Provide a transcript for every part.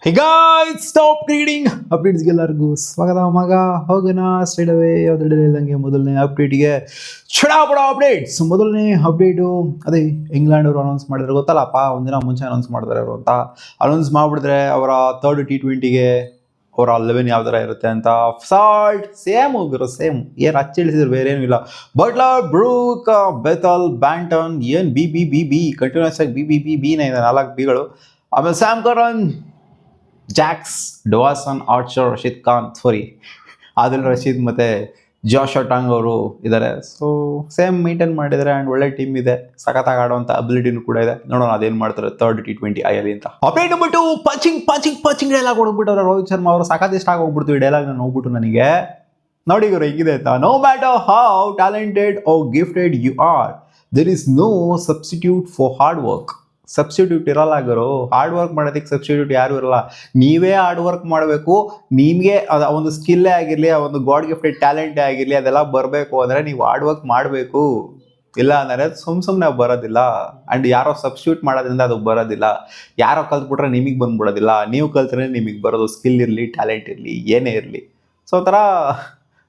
ಈಗ stop reading ಅಪ್ಡೇಟ್ಸ್ಗೆಲ್ಲರಿಗೂ ಸ್ವಾಗತ ಮಗ. ಹೋಗೋಣ ಸ್ಟ್ರೈಟ್ ಅವೇ ಯಾವುದೇ ಇಲ್ಲಂಗೆ ಮೊದಲನೇ ಅಪ್ಡೇಟ್ಗೆ ಚಡಾಪಡ ಅಪ್ಡೇಟ್ಸ್. ಮೊದಲನೇ ಅಪ್ಡೇಟು ಅದೇ ಇಂಗ್ಲೆಂಡ್ ಅವರು ಅನೌನ್ಸ್ ಮಾಡಿದ್ರೆ ಗೊತ್ತಲ್ಲಪ್ಪ, ಒಂದಿನ ಮುಂಚೆ ಅನೌನ್ಸ್ ಮಾಡಿದ್ರೆ ಅವರು ಅಂತ. ಅನೌನ್ಸ್ ಮಾಡಿಬಿಡಿದ್ರೆ ಅವರ ಥರ್ಡ್ T20ಗೆ ಅವರ 11 ಯಾವ ಥರ ಇರುತ್ತೆ ಅಂತ. ಸಾಲ್ಟ್ ಸೇಮ್ ಹೋಗಿರೋ ಸೇಮ್, ಏನು ಹಚ್ಚಿಳಿಸಿದ್ರು ಬೇರೆ ಏನೂ ಇಲ್ಲ. ಬಟ್ಲರ್, ಬ್ರೂಕ್, ಬೆಥಲ್, ಬ್ಯಾಂಟನ್, ಏನು ಬಿ ಕಂಟಿನ್ಯೂಸ್ ಆಗಿ ಬಿನೇ ಇದೆ, 4 ಬಿಗಳು. ಆಮೇಲೆ Sam Curran, Jacks, Dawson, Archer, Rashid Khan, Adil Rashid ಮತ್ತು ಜಾಶ್ ಟಾಂಗ್ ಅವರು ಇದ್ದಾರೆ. ಸೊ ಸೇಮ್ ಮೇಂಟೈನ್ ಮಾಡಿದ್ದಾರೆ ಆ್ಯಂಡ್ ಒಳ್ಳೆ ಟೀಮ್ ಇದೆ, ಸಖತ್ತಾಗಿ ಆಡುವಂಥ ಅಬಿಲಿಟಿನೂ ಕೂಡ ಇದೆ. ನೋಡೋಣ ಅದೇನು ಮಾಡ್ತಾರೆ ಥರ್ಡ್ T20 IL ಅಂತ. ಅಪ್ಡೇಟ್ ಬಂದ್ಬಿಟ್ಟು ಪಂಚಿಂಗ್ ಡೈಲಾಗ್ ಹೊಡ್ಬಿಟ್ಟವ್ರೆ ರೋಹಿತ್ ಶರ್ಮಾ ಅವರು. ಸಖತ್ ಇಷ್ಟ ಆಗೋಗ್ಬಿಡ್ತು ಈ ಡೈಲಾಗ್ ಹೋಗ್ಬಿಟ್ಟು ನನಗೆ. ನೋಡಿ ಇವರು ಹೆಂಗಿದೆ ಅಂತ. No matter how talented or gifted you are, there is no substitute for hard work. Substitute ಇರಲ್ಲ ಗುರು. ಹಾರ್ಡ್ ವರ್ಕ್ ಮಾಡೋದಕ್ಕೆ ಸಬ್ಸ್ಟಿಟ್ಯೂಟ್ ಯಾರು ಇರಲ್ಲ. ನೀವೇ ಹಾರ್ಡ್ ವರ್ಕ್ ಮಾಡಬೇಕು. ನಿಮಗೆ ಅದು ಒಂದು ಸ್ಕಿಲ್ಲೇ ಆಗಿರಲಿ, ಆ ಒಂದು ಗಾಡ್ ಗಿಫ್ಟೆಡ್ ಟ್ಯಾಲೆಂಟೇ ಆಗಿರಲಿ, ಅದೆಲ್ಲ ಬರಬೇಕು ಅಂದರೆ ನೀವು ಹಾರ್ಡ್ ವರ್ಕ್ ಮಾಡಬೇಕು. ಇಲ್ಲ ಅಂದರೆ ಸುಮ್ಮನೆ ಬರೋದಿಲ್ಲ. ಆ್ಯಂಡ್ ಯಾರೋ ಸಬ್ಸ್ಟಿಟ್ಯೂಟ್ ಮಾಡೋದ್ರಿಂದ ಅದು ಬರೋದಿಲ್ಲ. ಯಾರೋ ಕಲ್ತ್ಬಿಟ್ರೆ ನಿಮಗೆ ಬಂದ್ಬಿಡೋದಿಲ್ಲ. ನೀವು ಕಲ್ತ್ರೆ ನಿಮಗೆ ಬರೋದು. ಸ್ಕಿಲ್ ಇರಲಿ, ಟ್ಯಾಲೆಂಟ್ ಇರಲಿ, ಏನೇ ಇರಲಿ. ಸೊ ಒಂಥರ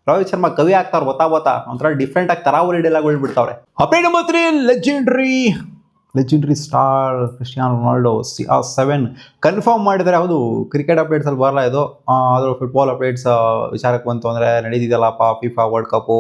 ರೋಹಿತ್ ಶರ್ಮಾ ಕವಿ ಆಗ್ತಾವ್ರೆ ಗೊತ್ತಾ ಒಂಥರ ಡಿಫ್ರೆಂಟ್ ಆಗಿ ತರಾವರಿ ಡೈಲಾಗ್ಗಳು ಬಿಡ್ತಾವ್ರೆ. Update number 3, legendary star Cristiano Ronaldo CR7 confirm ಮಾಡಿದರೆ. ಹೌದು, ಕ್ರಿಕೆಟ್ ಅಪ್ಡೇಟ್ಸಲ್ಲಿ ಬರಲ್ಲ ಇದು, ಆದರೂ ಫುಟ್ಬಾಲ್ ಅಪ್ಡೇಟ್ಸ್ ವಿಚಾರಕ್ಕೆ ಬಂತು ಅಂದರೆ ನಡೀತಿದ್ದಲ್ಲಪ್ಪ FIFA ವರ್ಲ್ಡ್ ಕಪ್ಪು.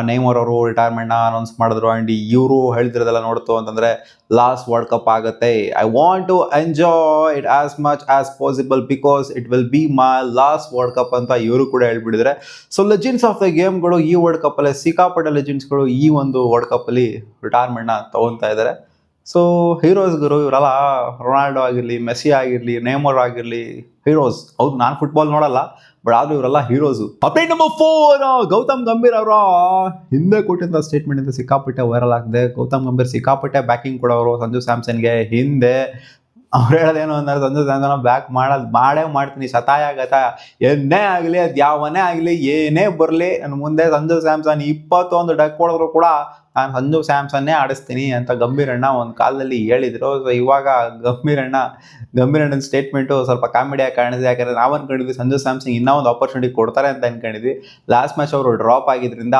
ನೇಮರ್ ಅವರು ರಿಟೈರ್ಮೆಂಟ್ನ ಅನೌನ್ಸ್ ಮಾಡಿದ್ರು. ಆ್ಯಂಡ್ ಇವರು ಹೇಳ್ತಿರೋದೆಲ್ಲ ನೋಡ್ತು ಅಂತಂದರೆ ಲಾಸ್ಟ್ ವರ್ಲ್ಡ್ ಕಪ್ ಆಗುತ್ತೆ. I want to enjoy it as much as possible because it will be my last World Cup ಅಂತ ಇವರು ಕೂಡ ಹೇಳ್ಬಿಟ್ಟಿದ್ದಾರೆ. ಸೊ ಲೆಜೆಂಡ್ಸ್ ಆಫ್ ದ ಗೇಮ್ಗಳು ಈ ವರ್ಲ್ಡ್ ಕಪ್ಪಲ್ಲಿ, ಸಿಕ್ಕಾಪಟ್ಟೆ ಲೆಜೆಂಡ್ಸ್ಗಳು ಈ ಒಂದು ವರ್ಲ್ಡ್ ಕಪ್ಪಲ್ಲಿ ರಿಟೈರ್ಮೆಂಟ್ನ ತೊಗೊತಾ ಇದ್ದಾರೆ. ಸೊ ಹೀರೋಸ್ಗಳು ಇವರೆಲ್ಲ, ರೊನಾಲ್ಡೋ ಆಗಿರಲಿ, ಮೆಸ್ಸಿ ಆಗಿರಲಿ, ನೇಮರ್ ಆಗಿರಲಿ, ಹೀರೋಸ್. ಹೌದು, ನಾನು ಫುಟ್ಬಾಲ್ ನೋಡಲ್ಲ, ಬಟ್ ಆದರೂ ಇವರೆಲ್ಲ heroes. Update number 4, Gautam Gambhir ಅವರ ಹಿಂದೆ ಕೊಟ್ಟಿದ್ದ ಸ್ಟೇಟ್ಮೆಂಟ್ ಇಂದ ಸಿಕ್ಕಾಪಟ್ಟೆ ವೈರಲ್ ಆಗಿದೆ. ಗೌತಮ್ ಗಂಭೀರ್ ಸಿಕ್ಕಾಪಟ್ಟೆ ಬ್ಯಾಕಿಂಗ್ ಕೊಡೋರು ಸಂಜು ಸ್ಯಾಮ್ಸನ್ಗೆ. ಹಿಂದೆ ಅವ್ರು ಹೇಳೋದೇನು ಅಂದರೆ ಸಂಜು ಸ್ಯಾಮ್ಸನ್ ಬ್ಯಾಕ್ ಮಾಡೇ ಮಾಡ್ತೀನಿ, ಶತಾಯ ಗತಾಯ ಏನೇ ಆಗಲಿ, ಅದು ಯಾವನೇ ಆಗಲಿ, ಏನೇ ಬರಲಿ, ನನ್ನ ಮುಂದೆ ಸಂಜು ಸ್ಯಾಮ್ಸನ್ 21 ಡಕ್ ಹೊಡೆದ್ರು ಕೂಡ ನಾನು ಸಂಜು ಸ್ಯಾಮ್ಸನ್ನೇ ಆಡಿಸ್ತೀನಿ ಅಂತ ಗಂಭೀರಣ್ಣ ಒಂದು ಕಾಲದಲ್ಲಿ ಹೇಳಿದರು. ಸೊ ಇವಾಗ ಗಂಭೀರಣ್ಣನ ಸ್ಟೇಟ್ಮೆಂಟು ಸ್ವಲ್ಪ ಕಾಮಿಡಿಯಾಗಿ ಕಾಣಿಸಿದೆ. ಯಾಕಂದರೆ ನಾವು ಅಂದ್ಕೊಂಡಿದ್ವಿ ಸಂಜು ಸ್ಯಾಮ್ಸನ್ ಇನ್ನೂ ಒಂದು ಆಪರ್ಚುನಿಟಿ ಕೊಡ್ತಾರೆ ಅಂತ ಅಂದ್ಕೊಂಡಿದ್ವಿ. ಲಾಸ್ಟ್ ಮ್ಯಾಚ್ ಅವರು ಡ್ರಾಪ್ ಆಗಿದ್ದರಿಂದ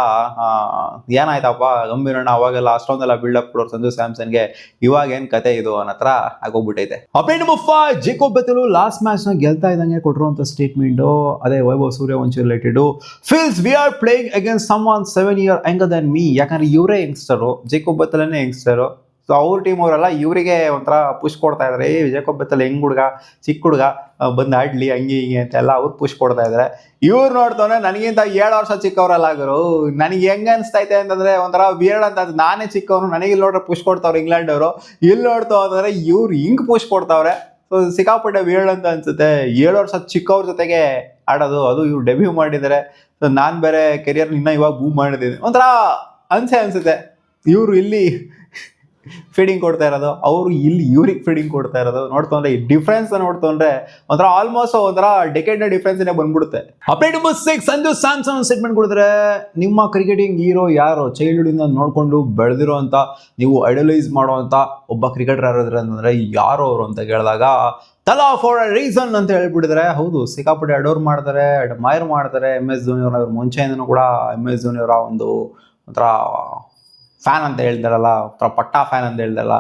ಏನಾಯ್ತಪ್ಪ ಗಂಭೀರಣ್ಣ ಅವಾಗೆಲ್ಲ ಅಷ್ಟೊಂದೆಲ್ಲ ಬಿಲ್ಡಪ್ ಕೊಡೋರು ಸಂಜು ಸ್ಯಾಮ್ಸನ್ಗೆ. ಇವಾಗ ಏನು ಕತೆ ಇದು ಅನ್ನೋ ಹತ್ರ ಆಗೋಗ್ಬಿಟ್ಟೈತೆ. Update number 5, Jacob Bethell last ಮ್ಯಾಚ್ನ ಗೆಲ್ತಾ ಇದ್ದಂಗೆ ಕೊಟ್ಟಿರುವಂಥ ಸ್ಟೇಟ್ಮೆಂಟು. ಅದೇ Vaibhav Suryavanshi related. Feels we are playing against someone 7 years younger than me. ಯಾಕಂದರೆ ಇವರೇ ಯಂಗ್ಸ್ಟರು, ಜೇಕೋಬ್ ಬೆಥೆಲೇ ಯಂಗ್ಸ್ಟರು. ಸೊ ಅವ್ರ ಟೀಮ್ ಅವರೆಲ್ಲ ಇವರಿಗೆ ಒಂಥರ ಪುಷ್ ಕೊಡ್ತಾ ಇದ್ದಾರೆ. ಜೇಕೋಬ್ ಬೆಥೆಲ್ ಹೆಂಗ್ ಹುಡುಗ, ಚಿಕ್ಕ ಹುಡುಗ, ಬಂದು ಆಡ್ಲಿ ಹಂಗೆ ಹಿಂಗೆ ಅಂತೆಲ್ಲ ಅವ್ರು ಪುಷ್ ಕೊಡ್ತಾ ಇದ್ದಾರೆ. ಇವ್ರು ನೋಡ್ತಾನೆ ನನಗಿಂತ 7 ವರ್ಷ ಚಿಕ್ಕವರಲ್ಲ ಆಗೋರು. ನನಗೆ ಹೆಂಗೆ ಅನಿಸ್ತೈತೆ ಅಂತಂದರೆ ಒಂಥರ ವಿಯರ್ಡ್ ಅಂತ. ನಾನೇ ಚಿಕ್ಕವನು, ನನಗೆ ಇಲ್ಲಿ ನೋಡ್ರೆ ಪುಷ್ ಕೊಡ್ತಾವ್ರೆ ಇಂಗ್ಲೆಂಡ್ ಅವರು. ಇಲ್ಲಿ ನೋಡ್ತಾ ಹೋದ್ರೆ ಇವ್ರು ಹಿಂಗೆ ಪುಷ್ ಕೊಡ್ತಾವ್ರೆ. ಸೊ ಸಿಕ್ಕಾಪಟ್ಟೆ ವಿಯರ್ಡ್ ಅಂತ ಅನ್ಸುತ್ತೆ. 7 ವರ್ಷ ಚಿಕ್ಕವ್ರ ಜೊತೆಗೆ ಆಡೋದು, ಅದು ಇವ್ರು ಡೆಬ್ಯೂ ಮಾಡಿದ್ದಾರೆ. ಸೊ ನಾನು ಬೇರೆ ಕೆರಿಯರ್ ಇನ್ನೂ ಇವಾಗ ಬೂಮ್ ಮಾಡಿದ್ದೀನಿ, ಒಂಥರ ಅನ್ಸುತ್ತೆ. ಇವರು ಇಲ್ಲಿ ಫೀಡಿಂಗ್ ಕೊಡ್ತಾ ಇರೋದು, ಅವರು ಇಲ್ಲಿ ಇವ್ರಿಗೆ ಫೀಡಿಂಗ್ ಕೊಡ್ತಾ ಇರೋದು. ನೋಡ್ತಂದ್ರೆ ಈ ಡಿಫ್ರೆನ್ಸ್ ನೋಡ್ತಂದ್ರೆ ಒಂಥರ ಆಲ್ಮೋಸ್ಟ್ ಒಂಥರ ಡೆಕೆಡ್ ಡಿಫ್ರೆನ್ಸ್ನೇ ಬಂದ್ಬಿಡುತ್ತೆ. Update number 6, Sanju Samson statement ಕೊಡಿದ್ರೆ, ನಿಮ್ಮ ಕ್ರಿಕೆಟಿಂಗ್ ಹೀರೋ ಯಾರು, ಚೈಲ್ಡ್ಹುಡ್ಡಿಂದ ನೋಡ್ಕೊಂಡು ಬೆಳೆದಿರೋ ಅಂತ, ನೀವು ಐಡಲೈಸ್ ಮಾಡುವಂಥ ಒಬ್ಬ ಕ್ರಿಕೆಟರ್ ಯಾರಾದ್ರೆ ಅಂತಂದರೆ ಯಾರು ಅವರು ಅಂತ ಕೇಳಿದಾಗ ತಲಾ ಫಾರ್ ಎ ರೀಸನ್ ಅಂತ ಹೇಳ್ಬಿಟ್ಟಿದ್ದಾರೆ. ಹೌದು, ಸಿಕ್ಕಾಪಟ್ಟೆ ಅಡೋರ್ ಮಾಡ್ತಾರೆ, ಅಡ್ಮೈರ್ ಮಾಡ್ತಾರೆ MS ಧೋನಿ ಅವ್ರ. ಮುಂಚೆಯಿಂದನೂ ಕೂಡ MS ಧೋನಿ ಅವರ ಒಂದು ಒಂಥರ ಫ್ಯಾನ್ ಅಂತ ಹೇಳ್ತಾರಲ್ಲ, ಒಂಥರ ಪಟ್ಟಾ ಫ್ಯಾನ್ ಅಂತ ಹೇಳ್ತಾರಲ್ಲ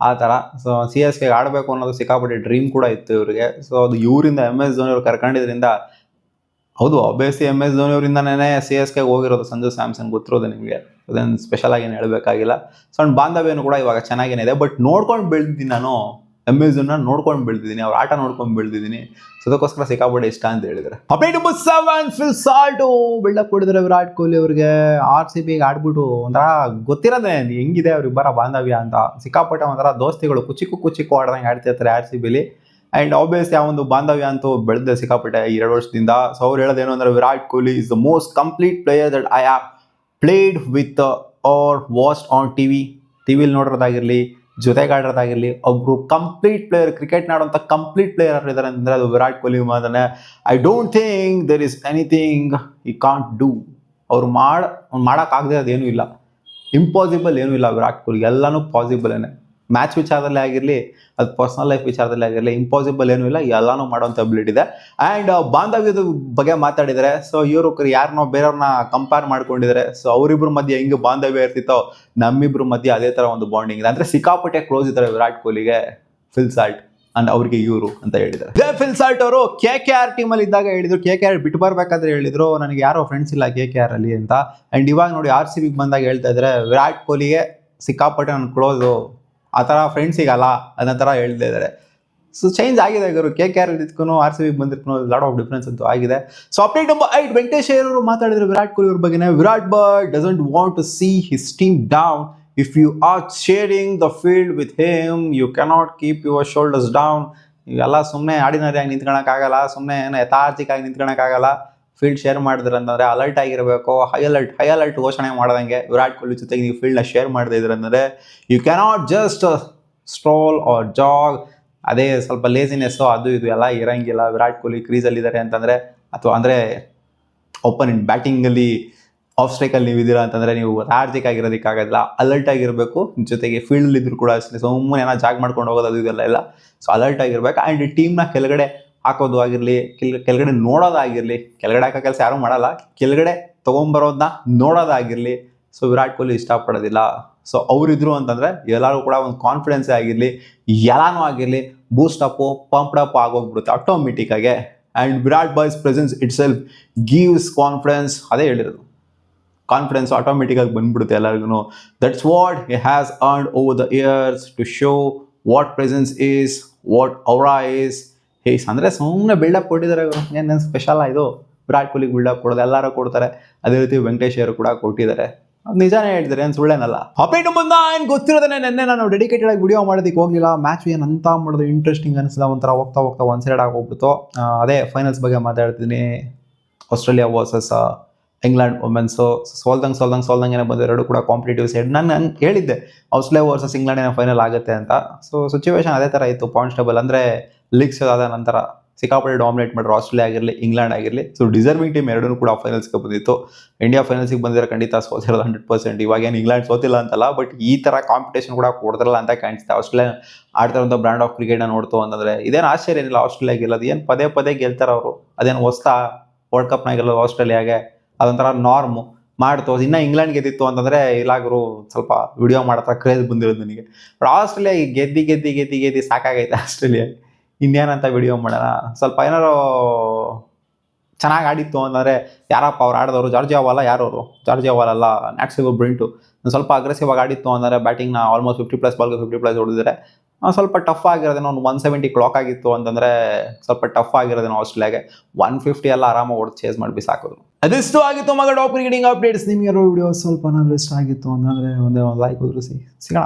ಆ ಥರ. ಸೊ CSK ಆಡಬೇಕು ಅನ್ನೋದು ಸಿಕ್ಕಾಪಟ್ಟೆ ಡ್ರೀಮ್ ಕೂಡ ಇತ್ತು ಇವರಿಗೆ. ಸೊ ಅದು ಇವರಿಂದ MS ಧೋನಿ ಅವ್ರು ಕರ್ಕೊಂಡಿದ್ರಿಂದ, ಹೌದು ಆಬ್ವಿಯಸ್ಲಿ MS ಧೋನಿ ಅವರಿಂದನೇ CSK ಹೋಗಿರೋದು ಸಂಜು ಸ್ಯಾಮ್ಸನ್, ಗೊತ್ತಿರೋದು ನಿಮಗೆ, ಅದೇನು ಸ್ಪೆಷಲ್ ಆಗಿ ಏನು ಹೇಳಬೇಕಾಗಿಲ್ಲ. ಸೊ ಬಾಂಧವ್ಯನೂ ಕೂಡ ಇವಾಗ ಚೆನ್ನಾಗೇನಿದೆ. ಬಟ್ ನೋಡ್ಕೊಂಡು ಬೆಳೆದಿದ್ದೀನಿ ನಾನು, MS ಧೋನಿನ ನೋಡ್ಕೊಂಡು ಬೆಳೆದಿದ್ದೀನಿ, ಅವ್ರ ಆಟ ನೋಡ್ಕೊಂಡು ಬೆಳೆದಿದ್ದೀನಿ. ಸೊ ಅದಕ್ಕೋಸ್ಕರ ಸಿಕ್ಕಾಪಟ್ಟೆ ಇಷ್ಟ ಅಂತ ಹೇಳಿದ್ದಾರೆ. Update number 7, Phil Salt buildup ಕೊಡಿದ್ರೆ ವಿರಾಟ್ ಕೊಹ್ಲಿ ಅವರಿಗೆ. RCB ಆಡ್ಬಿಟ್ಟು ಒಂಥರ ಗೊತ್ತಿರೋದೇ ಹೆಂಗಿದೆ ಅವ್ರಿಗೆ ಬರೋ ಬಾಂಧವ್ಯ ಅಂತ. ಸಿಕ್ಕಾಪಟ್ಟೆ ಒಂಥರ ದೋಸ್ತಿಗಳು ಕುಚಿಕ್ಕು ಆಡ್ದಂಗೆ ಆಡ್ತಿರ್ತಾರೆ RCBಲಿ. ಆ್ಯಂಡ್ ಆಬ್ವಿಯಸ್ಲಿ ಆ ಒಂದು ಬಾಂಧವ್ಯ ಅಂತೂ ಬೆಳೆದಿದೆ ಸಿಕ್ಕಾಪಟ್ಟೆ 2 ವರ್ಷದಿಂದ. ಸೊ ಅವ್ರು ಹೇಳೋದೇನು ಅಂದರೆ, Virat Kohli is the most complete player that I have played with or watched on ಟಿವಿಲಿ ನೋಡಿರೋದಾಗಿರಲಿ, ಜೊತೆಗಾಡಿರೋದಾಗಿರಲಿ, ಒಬ್ಬರು ಕಂಪ್ಲೀಟ್ ಪ್ಲೇಯರ್, ಕ್ರಿಕೆಟ್ ಆಡುವಂಥ ಕಂಪ್ಲೀಟ್ ಪ್ಲೇಯರ್ ಇದ್ದಾರೆ ಅಂದರೆ ಅದು ವಿರಾಟ್ ಕೊಹ್ಲಿ ಮಾತ್ರನೇ. I don't think there is anything he can't do. ಅವ್ರು ಮಾಡೋಕ್ಕಾಗದೆ ಅದೇನೂ ಇಲ್ಲ, ಇಂಪಾಸಿಬಲ್ ಏನೂ ಇಲ್ಲ ವಿರಾಟ್ ಕೊಹ್ಲಿ, ಎಲ್ಲನೂ ಪಾಸಿಬಲೇನೆ. ಮ್ಯಾಚ್ ವಿಚಾರದಲ್ಲೇ ಆಗಿರಲಿ, ಅದು ಪರ್ಸನಲ್ ಲೈಫ್ ವಿಚಾರದಲ್ಲಿ ಆಗಿರಲಿ, ಇಂಪಾಸಿಬಲ್ ಏನೂ ಇಲ್ಲ, ಎಲ್ಲಾನು ಮಾಡೋಂಥ ಅಬಿಲಿಟಿ ಇದೆ. ಆ್ಯಂಡ್ ಬಾಂಧವ್ಯದ ಬಗ್ಗೆ ಮಾತಾಡಿದರೆ, ಸೊ ಇವರು ಯಾರನ್ನೋ ಬೇರೆಯವ್ರನ್ನ ಕಂಪೇರ್ ಮಾಡ್ಕೊಂಡಿದ್ದಾರೆ. ಸೊ ಅವರಿಬ್ಬರ ಮಧ್ಯೆ ಹೆಂಗೆ ಬಾಂಧವ್ಯ ಇರ್ತಿತ್ತೋ ನಮ್ಮಿಬ್ಬರ ಮಧ್ಯೆ ಅದೇ ಥರ ಒಂದು ಬಾಂಡಿಂಗ್ ಇದೆ. ಅಂದರೆ ಸಿಕ್ಕಾಪಟ್ಟೆ ಕ್ಲೋಸ್ ಇದ್ದಾರೆ ವಿರಾಟ್ ಕೊಹ್ಲಿಗೆ ಫಿಲ್ ಸಾಲ್ಟ್ ಅಂಡ್ ಅವ್ರಿಗೆ ಇವರು ಅಂತ ಹೇಳಿದ್ದಾರೆ. ಇದೇ ಫಿಲ್ ಸಾಲ್ಟ್ ಅವರು KKR ಟೀಮಲ್ಲಿ ಇದ್ದಾಗ ಹೇಳಿದ್ರು, KKR ಬಿಟ್ಟು ಬರ್ಬೇಕಾದ್ರೆ ಹೇಳಿದ್ರು ನನಗೆ ಯಾರೋ ಫ್ರೆಂಡ್ಸ್ ಇಲ್ಲ KKR ಅಲ್ಲಿ ಅಂತ. ಆ್ಯಂಡ್ ಇವಾಗ ನೋಡಿ RCB ಬಂದಾಗ ಹೇಳ್ತಾ ಇದ್ದಾರೆ ವಿರಾಟ್ ಕೊಹ್ಲಿಗೆ ಸಿಕ್ಕಾಪಟ್ಟೆ ನನ್ನ ಕ್ಲೋಸು, ಆ ಥರ ಫ್ರೆಂಡ್ಸ್ ಸಿಗಲ್ಲ ಅನ್ನೋ ಥರ ಹೇಳ್ತಾ ಇದ್ದಾರೆ. ಸೊ ಚೇಂಜ್ ಆಗಿದೆ ಇವರು KKR ಇದ್ಕೂ RCB ಬಂದಿರ್ಕೂ ಲಾಟ್ ಆಫ್ ಡಿಫ್ರೆನ್ಸ್ ಅಂತೂ ಆಗಿದೆ. ಸೊ ಅಪ್ಡೇಟ್ ನಂಬರ್ 8, ವೆಂಕಟೇಶ್ ಅವರು ಮಾತಾಡಿದ್ರು ವಿರಾಟ್ ಕೊಹ್ಲಿ ಅವ್ರ ಬಗ್ಗೆ. ವಿರಾಟ್ ಬಾಯ್ doesn't want to see his team down. If you are sharing the field with him, you cannot keep your shoulders down. ಇವೆಲ್ಲ ಸುಮ್ಮನೆ ಆರ್ಡಿನರಿಯಾಗಿ ನಿಂತ್ಕೊಳಕ್ಕಾಗಲ್ಲ, ಸುಮ್ಮನೆ ಏನೋ ಯಥಾರ್ಥಿಕಾಗಿ ನಿಂತ್ಕೊಳಕ್ಕಾಗಲ್ಲ. ಫೀಲ್ಡ್ ಶೇರ್ ಮಾಡಿದ್ರೆ ಅಂತಂದರೆ ಅಲರ್ಟ್ ಆಗಿರಬೇಕು, ಹೈ ಅಲರ್ಟ್ ಘೋಷಣೆ ಮಾಡ್ದಂಗೆ ವಿರಾಟ್ ಕೊಹ್ಲಿ ಜೊತೆಗೆ ನೀವು ಫೀಲ್ಡ್ನ ಶೇರ್ ಮಾಡದೇ ಇದ್ರೆ ಅಂದರೆ you cannot just stroll or jog. ಅದೇ ಸ್ವಲ್ಪ ಲೇಸಿನೆಸ್ಸು ಅದು ಇದು ಎಲ್ಲ ಇರೋಂಗಿಲ್ಲ. ವಿರಾಟ್ ಕೊಹ್ಲಿ ಕ್ರೀಸಲ್ಲಿದ್ದಾರೆ ಅಂತಂದರೆ, ಅಥವಾ ಅಂದರೆ ಓಪನ್ ಬ್ಯಾಟಿಂಗಲ್ಲಿ ಆಫ್ ಸ್ಟ್ರೈಕಲ್ಲಿ ನೀವು ಇದ್ದೀರಾ ಅಂತಂದರೆ ನೀವು ಆರ್ಥಿಕ ಆಗಿರೋದಕ್ಕಾಗಲ್ಲ, ಅಲರ್ಟ್ ಆಗಿರಬೇಕು. ಜೊತೆಗೆ ಫೀಲ್ಡಲ್ಲಿ ಇದ್ರೂ ಕೂಡ ಅಷ್ಟೇ ಸುಮ್ಮನೆ ಏನೋ ಜಾಗ್ ಮಾಡ್ಕೊಂಡು ಹೋಗೋದು ಅದು ಇದೆಲ್ಲ ಇಲ್ಲ. ಸೊ ಅಲರ್ಟ್ ಆಗಿರ್ಬೇಕು. ಆ್ಯಂಡ್ ಟೀಮ್ನ ಕೆಳಗಡೆ ಹಾಕೋದು ಆಗಿರಲಿ, ಕೆಳಗಡೆ ನೋಡೋದಾಗಿರಲಿ, ಕೆಳಗಡೆ ಹಾಕೋ ಕೆಲಸ ಯಾರೂ ಮಾಡಲ್ಲ, ಕೆಳಗಡೆ ತೊಗೊಂಬರೋದನ್ನ ನೋಡೋದಾಗಿರಲಿ. ಸೊ ವಿರಾಟ್ ಕೊಹ್ಲಿ ಇಷ್ಟಪಡೋದಿಲ್ಲ. ಸೊ ಅವರಿದ್ರು ಅಂತಂದರೆ ಎಲ್ಲರೂ ಕೂಡ ಒಂದು ಕಾನ್ಫಿಡೆನ್ಸೇ ಆಗಿರಲಿ, ಎಲ್ಲನೂ ಆಗಿರಲಿ ಬೂಸ್ಟಪ್ಪು ಪಂಪ್ಡಪ್ ಆಗೋಗ್ಬಿಡುತ್ತೆ ಆಟೋಮೆಟಿಕ್ಕಾಗೆ. ಆ್ಯಂಡ್ ವಿರಾಟ್ ಬಾಯ್ಸ್ presence itself gives confidence. ಅದೇ ಹೇಳಿರೋದು, ಕಾನ್ಫಿಡೆನ್ಸ್ ಆಟೋಮೆಟಿಕ್ಕಾಗಿ ಬಂದ್ಬಿಡುತ್ತೆ ಎಲ್ಲರಿಗೂ. That's what he has earned over the years to show what presence is, what aura is. ಅಂದರೆ ಸುಮ್ಮನೆ ಬಿಲ್ಡಪ್ ಕೊಟ್ಟಿದ್ದಾರೆ ಇವರು. ಏನೇನು ಸ್ಪೆಷಲ್ಲ ಇದು ವಿರಾಟ್ ಕೊಹ್ಲಿಗೆ ಬಿಲ್ಡಪ್ ಕೊಡೋದು, ಎಲ್ಲರೂ ಕೊಡ್ತಾರೆ. ಅದೇ ರೀತಿ ವೆಂಕಟೇಶ್ ಅವರು ಕೂಡ ಕೊಟ್ಟಿದ್ದಾರೆ. ಅದು ನಿಜಾನೇ ಹೇಳ್ತಾರೆ, ಏನು ಸುಳ್ಳೇನಲ್ಲ. ಅಪ್ಡೇಟ್ ಮುಂದೆ ಏನು ಗೊತ್ತಿರೋದನ್ನೇ ನೆನ್ನೆ ನಾನು ಡೆಡಿಕೇಟೆಡ್ ಆಗಿ ವಿಡಿಯೋ ಮಾಡೋದಕ್ಕೆ ಹೋಗಲಿಲ್ಲ. ಮ್ಯಾಚ್ ಏನು ಅಂತ ಮಾಡೋದು ಇಂಟ್ರೆಸ್ಟಿಂಗ್ ಅನಿಸಿಲ್ಲ, ಒಂಥರ ಹೋಗ್ತಾ ಒನ್ ಸೈಡ್ ಆಗೋಗ್ಬಿಡ್ತು. ಅದೇ ಫೈನಲ್ಸ್ ಬಗ್ಗೆ ಮಾತಾಡ್ತೀನಿ. ಆಸ್ಟ್ರೇಲಿಯಾ ವರ್ಸಸ್ ಇಂಗ್ಲೆಂಡ್ ವುಮೆನ್ಸು ಸೋಲ್ದಂಗೆ ಬಂದು ಎರಡು ಕೂಡ ಕಾಂಪಿಟೇಟಿವ್ ಸೈಡ್. ನಾನು ಹೇಳಿದ್ದೆ ಆಸ್ಟ್ರೇಲಿಯಾ ವರ್ಸಸ್ ಇಂಗ್ಲೆಂಡ್ ಏನೋ ಫೈನಲ್ ಆಗುತ್ತೆ ಅಂತ. ಸೊ ಸಿಚುವೇಶನ್ ಅದೇ ಥರ ಇತ್ತು. ಪಾಯಿಂಟ್ಸ್ ಟೇಬಲ್ ಅಂದರೆ ಲೀಗ್ಸ್ ಆದ ನಂತರ ಸಿಕ್ಕಾಪಟ್ಟೆ ಡಾಮಿನೇಟ್ ಮಾಡಿದ್ರು ಆಸ್ಟ್ರೇಲಿಯಾ ಆಗಿರಲಿ ಇಂಗ್ಲೆಂಡ್ ಆಗಿರಲಿ. ಸೊ ಡಿಸರ್ವಿಂಗ್ ಟೀಮ್ ಎರಡೂ ಕೂಡ ಫೈನಲ್ಸ್ಗೆ ಬಂದಿತ್ತು. ಇಂಡಿಯಾ ಫೈನಲ್ಸಿಗೆ ಬಂದಿರೋ ಖಂಡಿತ ಸೋತಿರೋದು 100%. ಇವಾಗೇನು ಇಂಗ್ಲೆಂಡ್ ಸೋತಿಲ್ಲ ಅಂತಲ್ಲ, ಬಟ್ ಈ ಥರ ಕಾಂಪಿಟೇಷನ್ ಕೂಡ ಕೊಡ್ತಿರಲ್ಲ ಅಂತ ಕಾಣಿಸುತ್ತೆ. ಆಸ್ಟ್ರೇಲಿಯಾ ಆಡ್ತಾರಂಥ ಬ್ರ್ಯಾಂಡ್ ಆಫ್ ಕ್ರಿಕೆಟ್ನ ನೋಡ್ತು ಅಂತಂದರೆ ಇದೇನು ಆಶ್ಚರ್ಯ ಏನಿಲ್ಲ ಆಸ್ಟ್ರೇಲಿಯಾ ಗೆಲ್ಲೋದು. ಏನು ಪದೇ ಗೆಲ್ತಾರೆ ಅವರು, ಅದೇನು ಹೊಸ್ತಾ ವರ್ಲ್ಡ್ ಕಪ್ನ ಗೆಲ್ಲೋದು ಆಸ್ಟ್ರೇಲಿಯಾಗೆ, ಅದೊಂಥರ ನಾರ್ಮು ಮಾಡ್ತು. ಇನ್ನು ಇಂಗ್ಲೆಂಡ್ ಗೆದ್ದಿತ್ತು ಅಂತಂದರೆ ಇಲ್ಲಾಗರು ಸ್ವಲ್ಪ ವಿಡಿಯೋ ಮಾಡತ್ರ ಕ್ರೇಜ್ ಬಂದಿರೋದು ನನಗೆ. ಬಟ್ ಆಸ್ಟ್ರೇಲಿಯಾ ಗೆದ್ದಿ ಸಾಕಾಗೈತೆ ಆಸ್ಟ್ರೇಲಿಯಾ. ಇನ್ನೇನಂತ ವಿಡಿಯೋ ಮಾಡೋಣ. ಸ್ವಲ್ಪ ಏನಾರು ಚೆನ್ನಾಗಿ ಆಡಿತ್ತು ಅಂತಂದರೆ ಯಾರಪ್ಪ ಅವ್ರು ಆಡಿದವರು, ಜಾರ್ಜಿಯಾ ವಾಲ್ ಯಾರವರು, ಜಾರ್ಜಿಯಾ ವಾಲ್ ಅಲ್ಲ, ನ್ಯಾಟ್ಸಿಗೋ ಬ್ರಿಂಟು ಸ್ವಲ್ಪ ಅಗ್ರೆಸಿವ್ ಆಗಿ ಆಡಿತ್ತು ಅಂದರೆ ಬ್ಯಾಟಿಂಗ್ನ ಆಲ್ಮೋಸ್ಟ್ 50+ ಬಾಲ್ಗೆ 50+ ಹೊಡೆದಿದ್ದಾರೆ. ಸ್ವಲ್ಪ ಟಫ್ ಆಗಿರೋದೇನೋ ಒಂದು 170 ಕ್ಲಾಕ್ ಆಗಿತ್ತು ಅಂತಂದರೆ ಸ್ವಲ್ಪ ಟಫ್ ಆಗಿರೋದೇನೋ ಆಸ್ಟ್ರೇಲಿಯಾಗೆ. 150 ಎಲ್ಲ ಆರಾಮಾಗಿ ಹೊಡೆದು ಚೇಸ್ ಮಾಡಿ ಬಿಸಾಕೋದು. ಅದಿಷ್ಟು ಆಗಿತ್ತು ಮಗ ಟಾಪ್ ಕ್ರಿಕೆಟಿಂಗ್ ಅಪ್ಡೇಟ್ಸ್. ನಿಮಗೆ ವಿಡಿಯೋ ಸ್ವಲ್ಪ ಏನಾದರೂ ಇಷ್ಟ ಆಗಿತ್ತು ಅಂತಂದರೆ ಒಂದೇ ಒಂದು ಲೈಕ್ ಉದುರಿಸಿ ಸಿಗೋಣ.